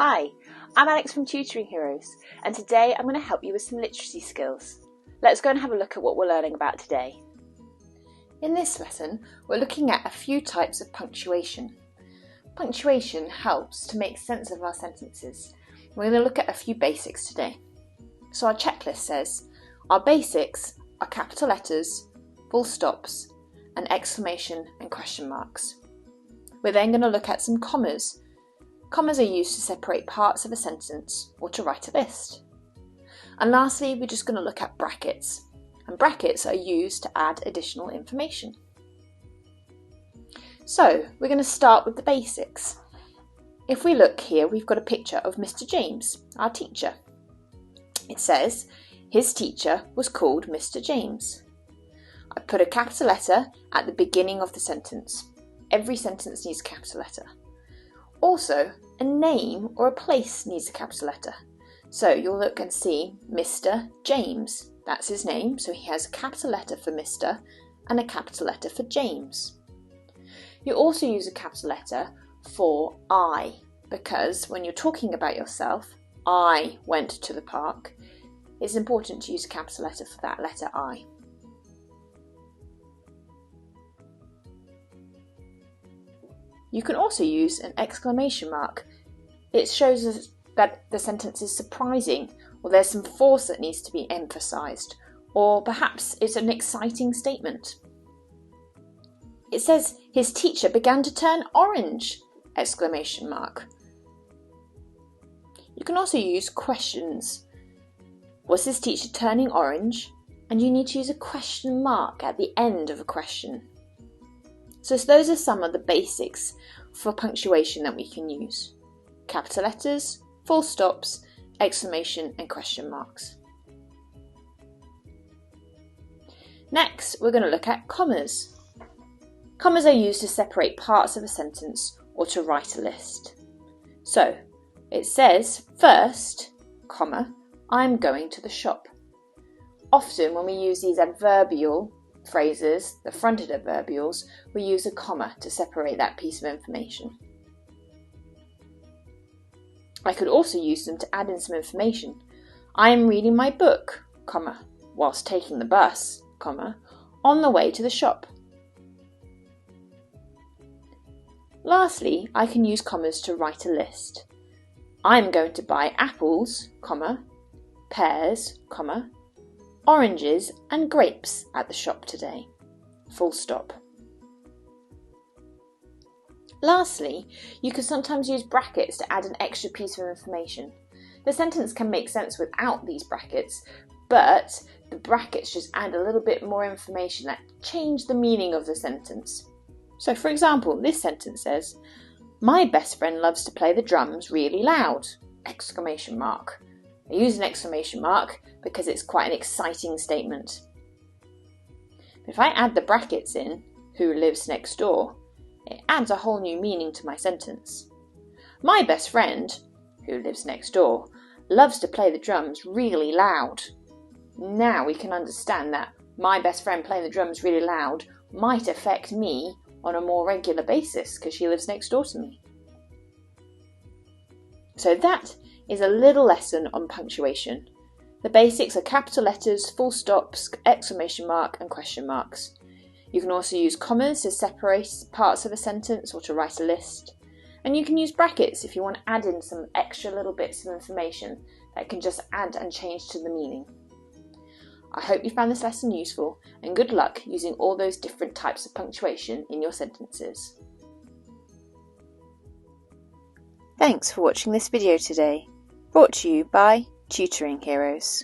Hi, I'm Alex from Tutoring Heroes, and today I'm going to help you with some literacy skills. Let's go and have a look at what we're learning about today. In this lesson, we're looking at a few types of punctuation. Punctuation helps to make sense of our sentences. We're going to look at a few basics today. So our checklist says, our basics are capital letters, full stops, and exclamation and question marks. We're then going to look at some commas. Commas are used to separate parts of a sentence or to write a list. And lastly, we're just going to look at brackets. And brackets are used to add additional information. So, we're going to start with the basics. If we look here, we've got a picture of Mr. James, our teacher. It says, his teacher was called Mr. James. I put a capital letter at the beginning of the sentence. Every sentence needs a capital letter. Also, a name or a place needs a capital letter. So you'll look and see Mr. James. That's his name, so he has a capital letter for Mr. and a capital letter for James. You also use a capital letter for I, because when you're talking about yourself, I went to the park, it's important to use a capital letter for that letter I. You can also use an exclamation mark. It shows us that the sentence is surprising, or there's some force that needs to be emphasised, or perhaps it's an exciting statement. It says, his teacher began to turn orange! Exclamation mark. You can also use questions. Was his teacher turning orange? And you need to use a question mark at the end of a question. So those are some of the basics for punctuation that we can use. Capital letters, full stops, exclamation and question marks. Next, we're going to look at commas. Commas are used to separate parts of a sentence or to write a list. So, it says, first, comma, I'm going to the shop. Often when we use these adverbial phrases, the fronted adverbials, we use a comma to separate that piece of information. I could also use them to add in some information. I am reading my book, comma, whilst taking the bus, comma, on the way to the shop. Lastly, I can use commas to write a list. I'm going to buy apples, comma, pears, comma, oranges and grapes at the shop today. Full stop. Lastly, you can sometimes use brackets to add an extra piece of information. The sentence can make sense without these brackets, but the brackets just add a little bit more information that change the meaning of the sentence. So for example, this sentence says, my best friend loves to play the drums really loud! Exclamation mark. I use an exclamation mark because it's quite an exciting statement. But if I add the brackets in, who lives next door, it adds a whole new meaning to my sentence. My best friend, who lives next door, loves to play the drums really loud. Now we can understand that my best friend playing the drums really loud might affect me on a more regular basis because she lives next door to me. So that is a little lesson on punctuation. The basics are capital letters, full stops, exclamation mark and question marks. You can also use commas to separate parts of a sentence or to write a list. And you can use brackets if you want to add in some extra little bits of information that can just add and change to the meaning. I hope you found this lesson useful and good luck using all those different types of punctuation in your sentences. Thanks for watching this video today, brought to you by Tutoring Heroes.